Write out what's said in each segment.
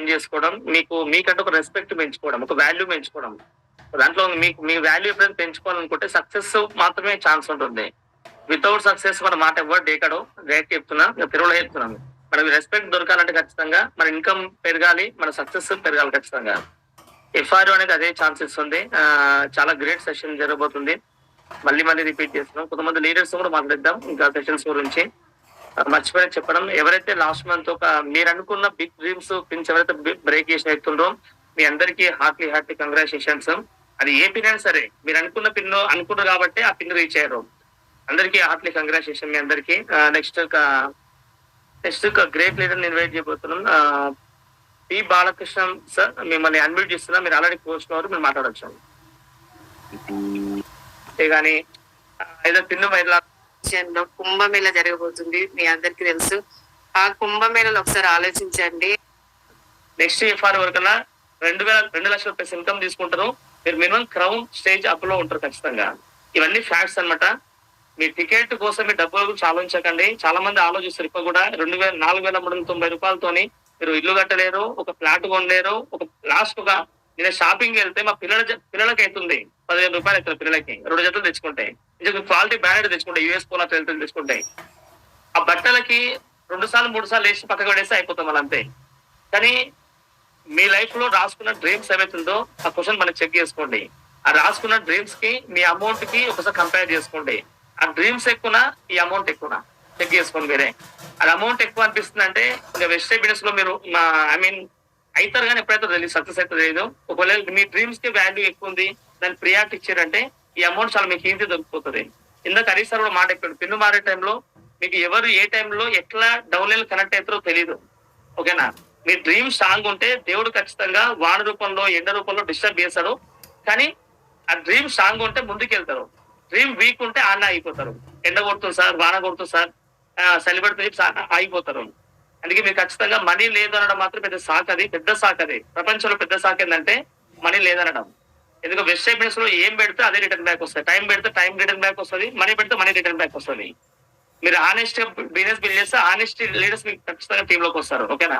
Spend చేసుకోవడం, మీకంటూ ఒక రెస్పెక్ట్ పెంచుకోవడం, ఒక వాల్యూ పెంచుకోవడం. దాంట్లో మీ వాల్యూ ఎప్పుడైనా పెంచుకోవాలనుకుంటే సక్సెస్ మాత్రమే ఛాన్స్ ఉంటుంది. వితౌట్ సక్సెస్ మన మాట ఎవరు డేకడు. డైరెక్ట్ చెప్తున్నా, తిరువులో చెప్తున్నాను. మనకి రెస్పెక్ట్ దొరకాలంటే ఖచ్చితంగా మన ఇన్కమ్ పెరగాలి, మన సక్సెస్ పెరగాలి ఖచ్చితంగా. ఎఫ్ఆర్ఓ అనేది అదే ఛాన్స్ ఇస్తుంది. చాలా గ్రేట్ సెషన్ జరగబోతుంది. మళ్ళీ రిపీట్ చేస్తున్నాం. కొంతమంది లీడర్స్ కూడా మాట్లాడిద్దాం ఇంకా సెషన్స్ గురించి. మర్చిపోయి చెప్పడం, ఎవరైతే లాస్ట్ మంత్ మీరు అనుకున్న బిగ్ డ్రీమ్స్ పిన్స్ ఎవరైతే బ్రేక్ చేసి అవుతుండ్రో మీ అందరికీ హార్ట్లీ కంగ్రాచులేషన్స్. అది ఏ పిన్ అయినా సరే మీరు అనుకున్నారు కాబట్టి ఆ పిన్ రీచ్ అయ్యారు. అందరికీ హార్ట్లీ కంగ్రాచులేషన్ మీ అందరికీ. నెక్స్ట్ గ్రేట్ లీడర్ ఇన్వైట్ చేయబోతున్నాం. పి బాలకృష్ణ సార్, మిమ్మల్ని అన్మ్యూట్ చేస్తున్నా. మీరు ఆల్రెడీ పోస్ట్ వారు, మీరు మాట్లాడచ్చు. కానీ ఏదో పిన్ను మహిళ కుంభమేళ జరగబోతుంది, మీ అందరికి తెలుసు. ఆ కుంభమేళలో ఒకసారి ఆలోచించండి. నెక్స్ట్ ఎఫ్ఆర్ వరకల్లా 2 లక్షల రూపాయలు ఇన్కమ్ తీసుకుంటారు. మీరు మినిమం క్రౌన్ స్టేజ్ అప్ లో ఉంటారు ఖచ్చితంగా. ఇవన్నీ ఫ్యాక్ట్స్ అనమాట. మీ టికెట్ కోసం మీ డబ్బుల గురించి ఆలోచించకండి. చాలా మంది ఆలోచిస్తారు. ఇప్పుడు కూడా 4,390 రూపాయలతోని మీరు ఇల్లు కట్టలేరు, ఒక ఫ్లాట్ కొనలేరు. లాస్ట్ నేను షాపింగ్ వెళ్తే మా పిల్లలకి అవుతుంది 15,000 రూపాయలు అవుతుంది. పిల్లలకి 2 జతలు తెచ్చుకుంటాయి. క్వాలిటీ బ్రాండెడ్ తెచ్చుకుంటాయి. యూఎస్ పోలా తెచ్చుకుంటాయి. ఆ బట్టలకి 2 సార్లు 3 సార్లు వేసి పక్కకు పడేస్తే అయిపోతాం మనం అంతే. కానీ మీ లైఫ్ లో రాసుకున్న డ్రీమ్స్ ఏవైతుందో ఆ క్వశ్చన్ మనం చెక్ చేసుకోండి. ఆ రాసుకున్న డ్రీమ్స్ కి మీ అమౌంట్ కి ఒకసారి కంపేర్ చేసుకోండి. ఆ డ్రీమ్స్ ఎక్కువనా, ఈ అమౌంట్ ఎక్కువనా చెక్ చేసుకోండి మీరే. అది అమౌంట్ ఎక్కువ అనిపిస్తుంది అంటే ఇంకా వెస్టర్న్ బిజినెస్ లో మీరు అవుతారు కానీ ఎప్పుడైతే తెలియదు, సక్సెస్ అయితే తెలియదు. ఒకవేళ మీ డ్రీమ్స్ కి వాల్యూ ఎక్కువ ఉంది, దాన్ని ప్రియారిటీ ఇచ్చారంటే ఈ అమౌంట్ చాలా మీకు ఈజీ దొరికిపోతుంది. ఇందాక హరీష్ సార్ కూడా మాట చెప్పాడు, పిన్ను మారే టైంలో మీకు ఎవరు ఏ టైంలో ఎట్లా డౌన్ లైన్ కనెక్ట్ అవుతారో తెలియదు. ఓకేనా? మీ డ్రీమ్ స్ట్రాంగ్ ఉంటే దేవుడు ఖచ్చితంగా వాన రూపంలో ఎండ రూపంలో డిస్టర్బ్ చేస్తాడు. కానీ ఆ డ్రీమ్ స్ట్రాంగ్ ఉంటే ముందుకు వెళ్తారు. డ్రీమ్ వీక్ ఉంటే ఆన్న అయిపోతారు. ఎండ కొడుతుంది సార్, వాన కొడుతుంది సార్, చలి పెడుతుంది ఆగిపోతారు. అందుకే మీరు ఖచ్చితంగా మనీ లేదు అనడం మాత్రం పెద్ద సాక్. పెద్ద సాక్. ప్రపంచంలో పెద్ద సాక్ ఏంటంటే మనీ లేదనడం. ఎందుకంటే వెస్టర్న్ బిజినెస్ లో ఏం పెడితే అదే రిటర్న్ బ్యాక్ వస్తుంది. టైం పెడితే టైం రిటర్న్ బ్యాక్ వస్తుంది, మనీ పెడితే మనీ రిటర్న్ బ్యాక్ వస్తుంది. మీరు ఆనెస్ట్ బిజినెస్ బిల్డ్ చేస్తే ఆనెస్ట్ లీడర్స్ మీకు ఖచ్చితంగా టీమ్ లోకి వస్తారు. ఓకేనా?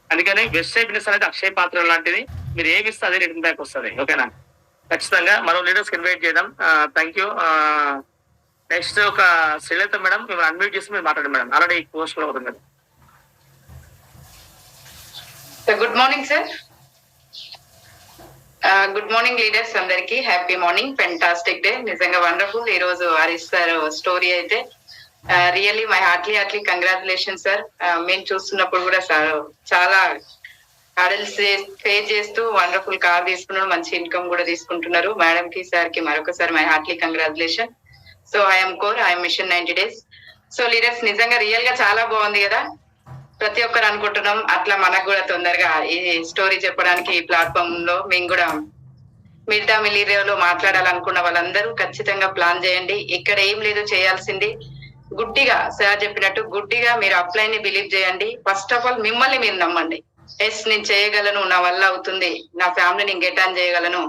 అందుకని వెస్టర్న్ బిజినెస్ అనేది అక్షయ పాత్ర లాంటిది. మీరు ఏమి ఇస్తే అదే రిటర్న్ బ్యాక్ వస్తుంది. ఓకేనా? ఖచ్చితంగా మరో లీడర్స్ ఇన్వైట్ చేయడం. Thank you. Next Srilatha madam, మేము అన్మ్యూట్ చేసి మీరు మాట్లాడండి మేడం. ఆల్రెడీ పోస్ట్ లో అవుతుంది madam. Good morning sir. Good morning leaders అందరికి. Happy morning, fantastic day. నిజంగా వండర్ఫుల్. ఈ రోజు హరీష్ సార్ స్టోరీ అయితే really my heartly congratulation sir. మేము చూస్తున్నప్పుడు కూడా సార్ చాలా హార్డల్స్ ఫేస్ చేస్తూ వండర్ఫుల్ కార్ తీసుకున్నారు, మంచి ఇన్కమ్ కూడా తీసుకుంటున్నారు. మేడం కి సార్ కి మరొకసారి my heartly congratulation. So I'm core, I'm mission 90 days. So leaders నిజంగా రియల్ గా చాలా బాగుంది కదా. ప్రతి ఒక్కరు అనుకుంటున్నాం అట్లా మనకు కూడా తొందరగా ఈ స్టోరీ చెప్పడానికి ఈ ప్లాట్ఫామ్ లో మేము కూడా మిగతా మిలీరియాలో మాట్లాడాలనుకున్న వాళ్ళందరూ ఖచ్చితంగా ప్లాన్ చేయండి. ఇక్కడ ఏం లేదు, చేయాల్సింది గుడ్డిగా సార్ చెప్పినట్టు గుడ్డిగా మీరు అప్లైన్ ని బిలీవ్ చేయండి. ఫస్ట్ ఆఫ్ ఆల్ మిమ్మల్ని మీరు నమ్మండి. ఎస్ నేను చేయగలను, నా వల్ల అవుతుంది, నా ఫ్యామిలీని నేను గెట్ ఆన్ చేయగలను,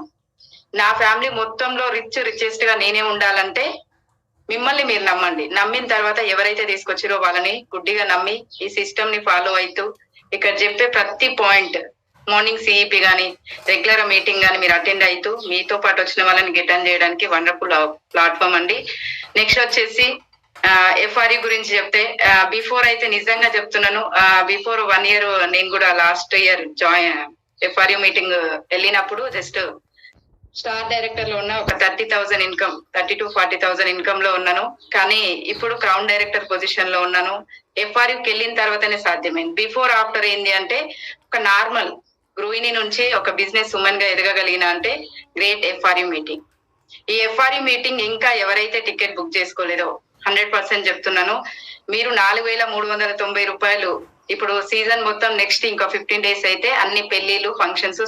నా ఫ్యామిలీ మొత్తంలో రిచెస్ట్ గా నేనే ఉండాలంటే మిమ్మల్ని మీరు నమ్మండి. నమ్మిన తర్వాత ఎవరైతే తీసుకొచ్చారో వాళ్ళని గుడ్డిగా నమ్మి ఈ సిస్టమ్ ని ఫాలో అవుతూ ఇక్కడ చెప్పే ప్రతి పాయింట్ మార్నింగ్ సిఈపి గానీ రెగ్యులర్ మీటింగ్ గానీ మీరు అటెండ్ అవుతూ మీతో పాటు వచ్చిన వాళ్ళని గెట్ ఆన్ చేయడానికి వండర్ఫుల్ ప్లాట్ఫామ్ అండి. నెక్స్ట్ వచ్చేసి ఎఫ్ఆర్ఈ గురించి చెప్తే బిఫోర్ అయితే నిజంగా చెప్తున్నాను, బిఫోర్ 1 year నేను కూడా లాస్ట్ ఇయర్ ఎఫ్ఆర్ఈ మీటింగ్ వెళ్ళినప్పుడు జస్ట్ స్టార్ డైరెక్టర్ లో ఉన్న ఒక 30,000 ఇన్కమ్, 30 to 40,000 ఇన్కమ్ లో ఉన్నాను. కానీ ఇప్పుడు క్రౌన్ డైరెక్టర్ పొజిషన్ లో ఉన్నాను. ఎఫ్ఆర్యూకి వెళ్ళిన తర్వాతనే సాధ్యమైంది. బిఫోర్ ఆఫ్టర్ ఏంది అంటే ఒక నార్మల్ గృహిణి నుంచి ఒక బిజినెస్ ఉమెన్ గా ఎదగగలిగిన అంటే గ్రేట్ ఎఫ్ఆర్యూ మీటింగ్. ఈ ఎఫ్ఆర్యూ మీటింగ్ ఇంకా ఎవరైతే టికెట్ బుక్ చేసుకోలేదో 100% చెప్తున్నాను, మీరు 4,390 రూపాయలు ఇప్పుడు సీజన్ మొత్తం నెక్స్ట్ ఇంకా 15 days అయితే అన్ని పెళ్లిళ్ళు ఫంక్షన్స్